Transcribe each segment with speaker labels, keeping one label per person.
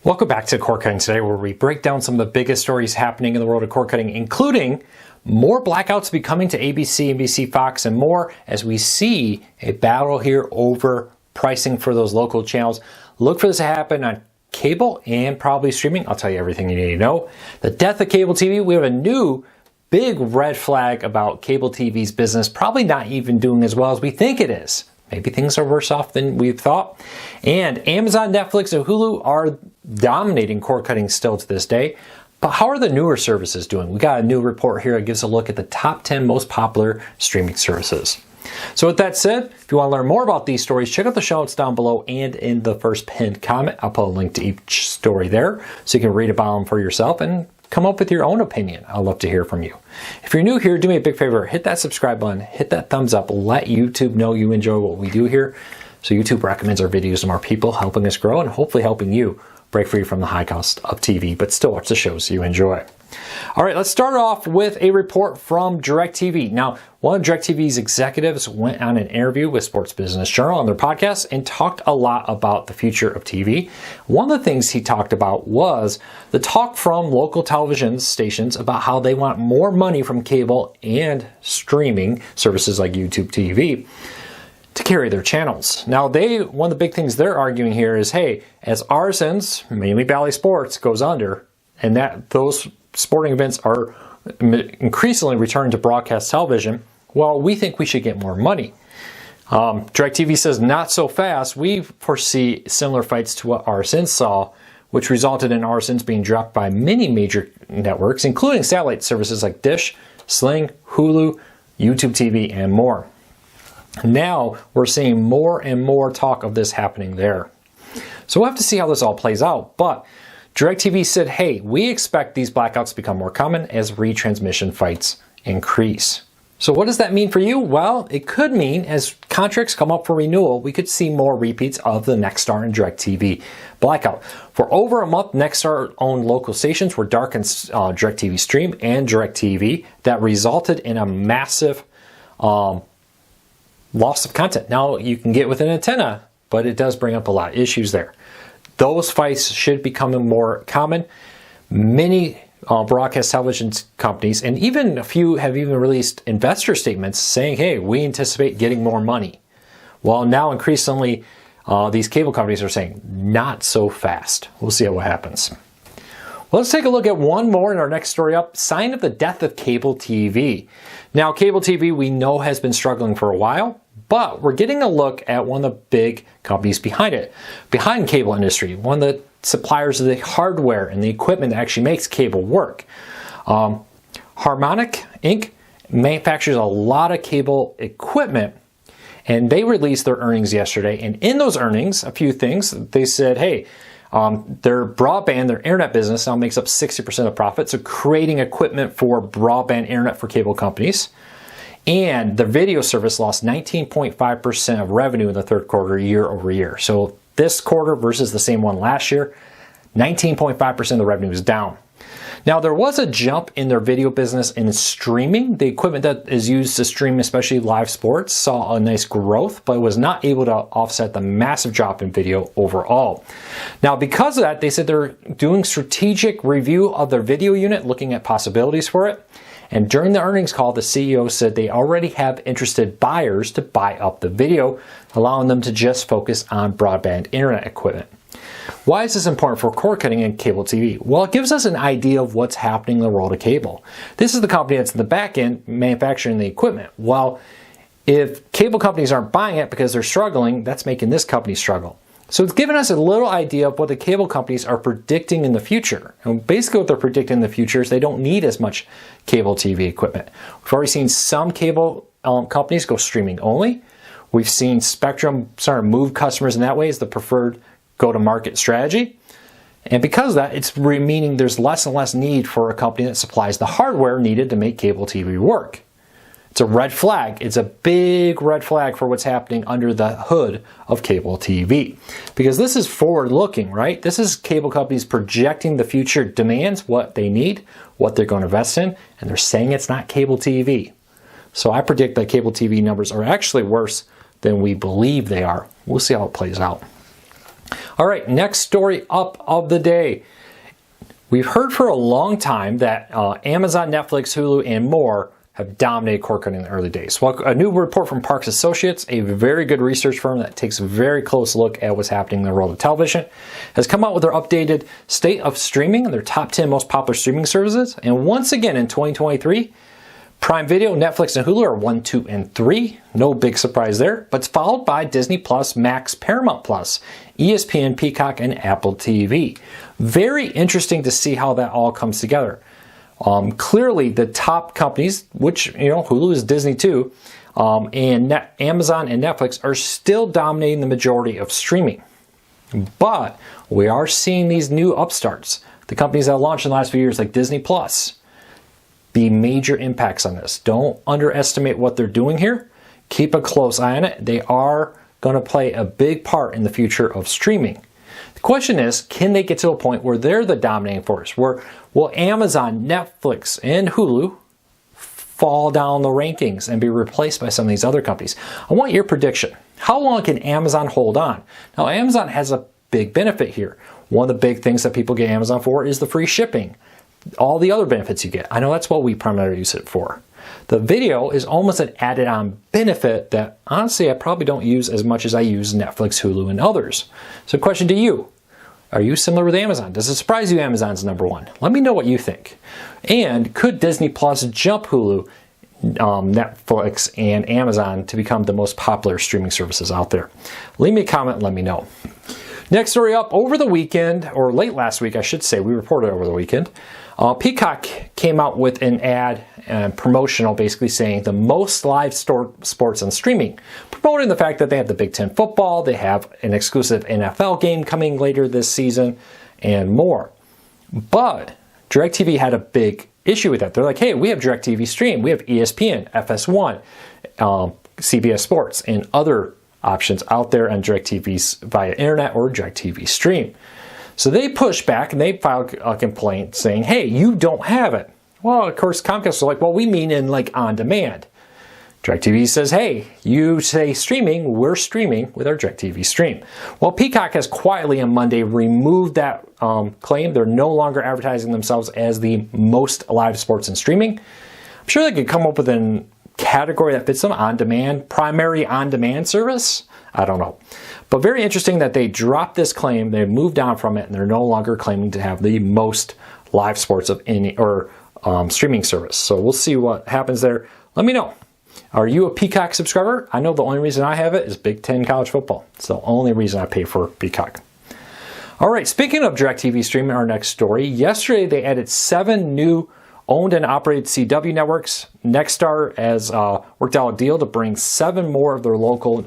Speaker 1: Welcome back to Cord Cutting Today, where we break down some of the biggest stories happening in the world of cord cutting, including more blackouts be coming to ABC, NBC, Fox, and more, as we see a battle here over pricing for those local channels. Look for this to happen on cable and probably streaming. I'll tell you everything you need to know. The death of cable TV. We have a new big red flag about cable TV's business, probably not even doing as well as we think it is. Maybe things are worse off than we thought. And Amazon, Netflix, and Hulu are dominating cord cutting still to this day. But how are the newer services doing? We got a new report here that gives a look at the top 10 most popular streaming services. So with that said, if you want to learn more about these stories, check out the show notes down below and in the first pinned comment. I'll put a link to each story there so you can read about them for yourself and come up with your own opinion. I'd love to hear from you. If you're new here, do me a big favor. Hit that subscribe button. Hit that thumbs up. Let YouTube know you enjoy what we do here. So YouTube recommends our videos to more people, helping us grow and hopefully helping you break free from the high cost of TV, but still watch the shows you enjoy. All right, let's start off with a report from DirecTV. Now, one of DirecTV's executives went on an interview with Sports Business Journal on their podcast and talked a lot about the future of TV. One of the things he talked about was the talk from local television stations about how they want more money from cable and streaming services like YouTube TV to carry their channels. Now, one of the big things they're arguing here is, hey, as RSNs, mainly Bally Sports, goes under, and that those sporting events are increasingly returned to broadcast television, well, we think we should get more money. DirecTV says not so fast. We foresee similar fights to what RSN saw, which resulted in RSNs being dropped by many major networks, including satellite services like Dish, Sling, Hulu, YouTube TV, and more. Now we're seeing more and more talk of this happening there. So we'll have to see how this all plays out. But DirecTV said, hey, we expect these blackouts to become more common as retransmission fights increase. So what does that mean for you? Well, it could mean as contracts come up for renewal, we could see more repeats of the Nextstar and DirecTV blackout. For over a month, Nextstar-owned local stations were darkened DirecTV Stream and DirecTV. That resulted in a massive loss of content. Now, you can get with an antenna, but it does bring up a lot of issues there. Those fights should become more common. Many broadcast television companies, and even a few have even released investor statements saying, hey, we anticipate getting more money. Well, now increasingly, these cable companies are saying, not so fast. We'll see what happens. Well, let's take a look at one more in our next story up, sign of the death of cable TV. Now, cable TV we know has been struggling for a while, but we're getting a look at one of the big companies behind it, behind cable industry, one of the suppliers of the hardware and the equipment that actually makes cable work. Harmonic Inc. manufactures a lot of cable equipment, and they released their earnings yesterday. And in those earnings, a few things, they said, hey, their broadband, their internet business now makes up 60% of profit, so creating equipment for broadband internet for cable companies. And the video service lost 19.5% of revenue in the third quarter year over year. So this quarter versus the same one last year, 19.5% of the revenue is down. Now, there was a jump in their video business in streaming. The equipment that is used to stream, especially live sports, saw a nice growth, but was not able to offset the massive drop in video overall. Now, because of that, they said they're doing strategic review of their video unit, looking at possibilities for it. And during the earnings call, the CEO said they already have interested buyers to buy up the video, allowing them to just focus on broadband internet equipment. Why is this important for cord cutting and cable TV? Well, it gives us an idea of what's happening in the world of cable. This is the company that's in the back end manufacturing the equipment. Well, if cable companies aren't buying it because they're struggling, that's making this company struggle. So it's given us a little idea of what the cable companies are predicting in the future. And basically what they're predicting in the future is they don't need as much cable TV equipment. We've already seen some cable companies go streaming only. We've seen Spectrum start to move customers in that way as the preferred go-to-market strategy. And because of that, it's meaning there's less and less need for a company that supplies the hardware needed to make cable TV work. It's a red flag. It's a big red flag for what's happening under the hood of cable TV. Because this is forward-looking, right? This is cable companies projecting the future demands, what they need, what they're going to invest in, and they're saying it's not cable TV. So I predict that cable TV numbers are actually worse than we believe they are. We'll see how it plays out. All right, next story up of the day. We've heard for a long time that Amazon, Netflix, Hulu, and more have dominated cord cutting in the early days. Well, a new report from Parks Associates, a very good research firm that takes a very close look at what's happening in the world of television, has come out with their updated state of streaming and their top 10 most popular streaming services. And once again in 2023, Prime Video, Netflix, and Hulu are 1, 2, and 3. No big surprise there. But it's followed by Disney Plus, Max, Paramount Plus, ESPN, Peacock, and Apple TV. Very interesting to see how that all comes together. Clearly, the top companies, which, Hulu is Disney too, and Amazon and Netflix are still dominating the majority of streaming. But we are seeing these new upstarts, the companies that launched in the last few years like Disney Plus, be major impacts on this. Don't underestimate what they're doing here. Keep a close eye on it. They are going to play a big part in the future of streaming. The question is, can they get to a point where they're the dominating force? Where will Amazon, Netflix, and Hulu fall down the rankings and be replaced by some of these other companies? I want your prediction. How long can Amazon hold on? Now, Amazon has a big benefit here. One of the big things that people get Amazon for is the free shipping. All the other benefits you get. I know that's what we primarily use it for. The video is almost an added on benefit that honestly I probably don't use as much as I use Netflix, Hulu, and others. So question to you, are you similar with Amazon? Does it surprise you Amazon's number one? Let me know what you think. And could Disney Plus jump Hulu, Netflix, and Amazon to become the most popular streaming services out there? Leave me a comment and let me know. Next story up, over the weekend, or late last week I should say, we reported over the weekend, Peacock came out with an ad promotional basically saying the most live sports on streaming, promoting the fact that they have the Big Ten football, they have an exclusive NFL game coming later this season, and more. But DirecTV had a big issue with that. They're like, hey, we have DirecTV Stream, we have ESPN, FS1, CBS Sports, and other options out there on DirecTV's via internet or DirecTV Stream. So they pushed back and they filed a complaint saying, hey, you don't have it. Well, of course, Comcast are like, well, we mean in like on demand. DirecTV says, hey, you say streaming, we're streaming with our DirecTV Stream. Well, Peacock has quietly on Monday removed that claim. They're no longer advertising themselves as the most live sports in streaming. I'm sure they could come up with a category that fits them, on-demand, primary on-demand service. I don't know. But very interesting that they dropped this claim, they moved on from it, and they're no longer claiming to have the most live sports of any or streaming service. So we'll see what happens there. Let me know. Are you a Peacock subscriber? I know the only reason I have it is Big Ten college football. It's the only reason I pay for Peacock. All right, speaking of DirecTV Streaming, our next story. Yesterday they added 7 new owned and operated CW networks. Nextstar has worked out a deal to bring 7 more of their local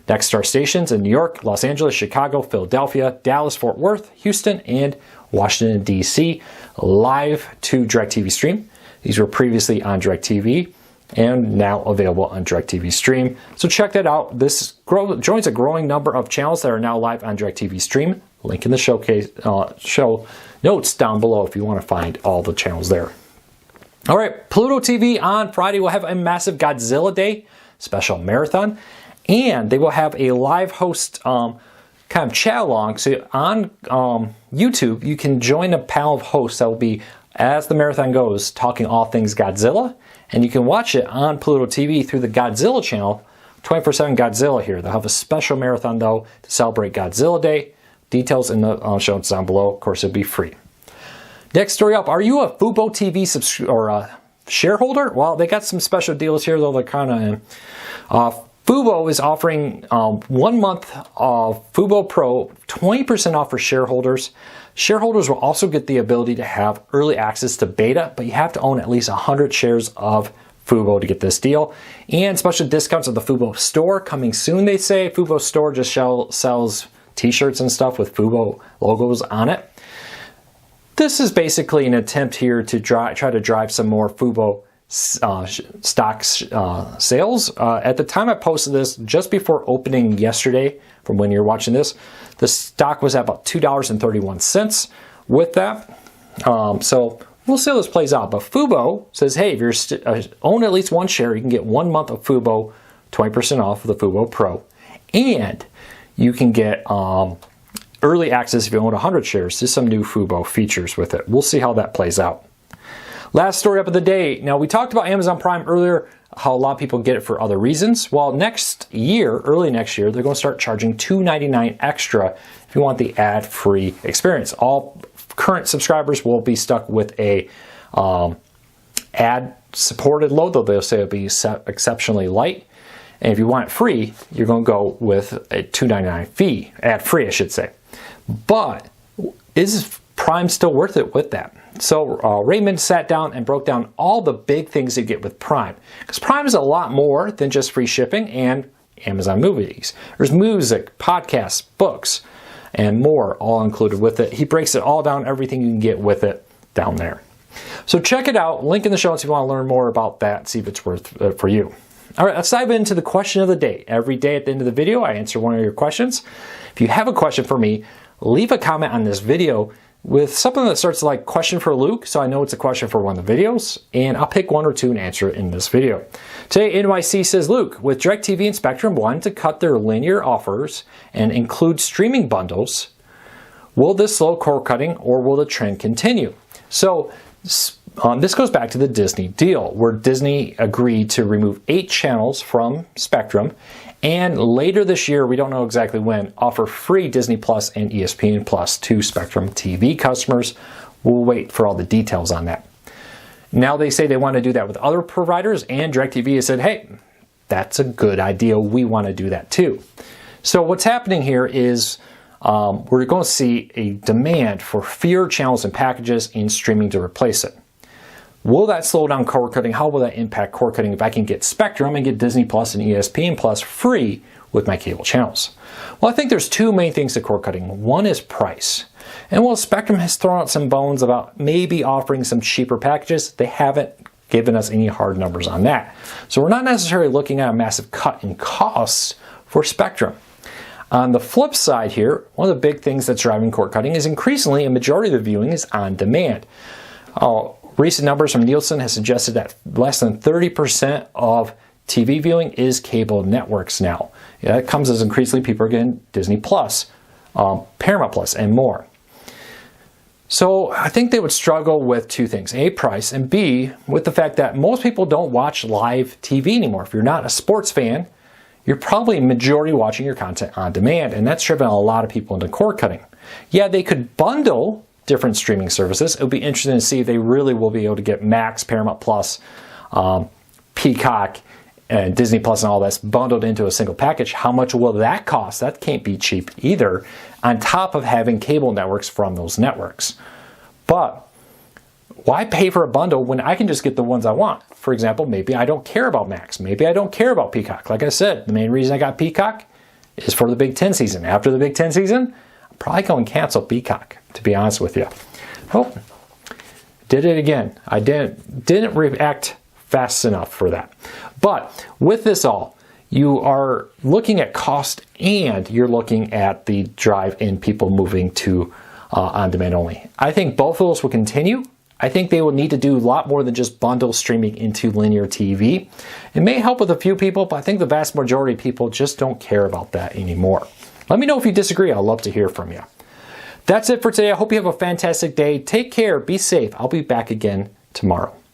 Speaker 1: Nextstar stations in New York, Los Angeles, Chicago, Philadelphia, Dallas, Fort Worth, Houston, and Washington, D.C. live to DirecTV Stream. These were previously on DirecTV and now available on DirecTV Stream. So check that out. This joins a growing number of channels that are now live on DirecTV Stream. Link in the show notes down below if you want to find all the channels there. All right, Pluto TV on Friday will have a massive Godzilla Day special marathon, and they will have a live host kind of chat along. So on YouTube, you can join a panel of hosts that will be, as the marathon goes, talking all things Godzilla, and you can watch it on Pluto TV through the Godzilla channel, 24/7 Godzilla here. They'll have a special marathon, though, to celebrate Godzilla Day. Details in the show notes down below. Of course, it'll be free. Next story up, are you a Fubo TV shareholder? Well, they got some special deals here, though they're kind of... Fubo is offering 1 month of Fubo Pro, 20% off for shareholders. Shareholders will also get the ability to have early access to beta, but you have to own at least 100 shares of Fubo to get this deal. And special discounts of the Fubo Store coming soon, they say. Fubo Store just sells t-shirts and stuff with Fubo logos on it. This is basically an attempt here to try to drive some more Fubo stocks sales. At the time I posted this, just before opening yesterday, from when you're watching this, the stock was at about $2.31 with that. So we'll see how this plays out. But Fubo says, hey, if you own at least 1 share, you can get 1 month of Fubo, 20% off of the Fubo Pro. And you can get early access if you own 100 shares to some new Fubo features with it. We'll see how that plays out. Last story up of the day. Now, we talked about Amazon Prime earlier, how a lot of people get it for other reasons. Well, next year, early next year, they're going to start charging $2.99 extra if you want the ad-free experience. All current subscribers will be stuck with a ad-supported load, though they'll say it'll be exceptionally light. And if you want it free, you're going to go with a $2.99 fee, ad-free, I should say. But is Prime still worth it with that? So Raymond sat down and broke down all the big things you get with Prime. Because Prime is a lot more than just free shipping and Amazon movies. There's music, podcasts, books, and more all included with it. He breaks it all down, everything you can get with it down there. So check it out. Link in the show notes if you want to learn more about that, see if it's worth it for you. All right, let's dive into the question of the day. Every day at the end of the video, I answer one of your questions. If you have a question for me, leave a comment on this video with something that starts like question for Luke, so I know it's a question for one of the videos, and I'll pick one or two and answer it in this video. Today, NYC says, Luke, with DirecTV and Spectrum wanting to cut their linear offers and include streaming bundles, will this slow cord cutting or will the trend continue? So this goes back to the Disney deal, where Disney agreed to remove 8 channels from Spectrum, and later this year, we don't know exactly when, offer free Disney Plus and ESPN Plus to Spectrum TV customers. We'll wait for all the details on that. Now they say they want to do that with other providers, and DirecTV has said, hey, that's a good idea. We want to do that too. So what's happening here is we're going to see a demand for fewer channels and packages in streaming to replace it. Will that slow down cord cutting? How will that impact cord cutting if I can get Spectrum and get Disney Plus and ESPN Plus free with my cable channels? Well, I think there's two main things to cord cutting. One is price. And while Spectrum has thrown out some bones about maybe offering some cheaper packages, they haven't given us any hard numbers on that. So we're not necessarily looking at a massive cut in costs for Spectrum. On the flip side here, one of the big things that's driving cord cutting is increasingly a majority of the viewing is on demand. Recent numbers from Nielsen have suggested that less than 30% of TV viewing is cable networks now. That comes as increasingly people are getting Disney Plus, Paramount Plus, and more. So I think they would struggle with two things: A, price, and B, with the fact that most people don't watch live TV anymore. If you're not a sports fan, you're probably majority watching your content on demand, and that's driven a lot of people into cord cutting. Yeah, they could bundle different streaming services. It would be interesting to see if they really will be able to get Max, Paramount Plus, Peacock, and Disney Plus and all that's bundled into a single package. How much will that cost? That can't be cheap either, on top of having cable networks from those networks. But why pay for a bundle when I can just get the ones I want? For example, maybe I don't care about Max. Maybe I don't care about Peacock. Like I said, the main reason I got Peacock is for the Big Ten season. After the Big Ten season, I'm probably going to cancel Peacock, to be honest with you. Oh, did it again. I didn't react fast enough for that. But with this all, you are looking at cost and you're looking at the drive in people moving to on-demand only. I think both of those will continue. I think they will need to do a lot more than just bundle streaming into linear TV. It may help with a few people, but I think the vast majority of people just don't care about that anymore. Let me know if you disagree. I'd love to hear from you. That's it for today. I hope you have a fantastic day. Take care. Be safe. I'll be back again tomorrow.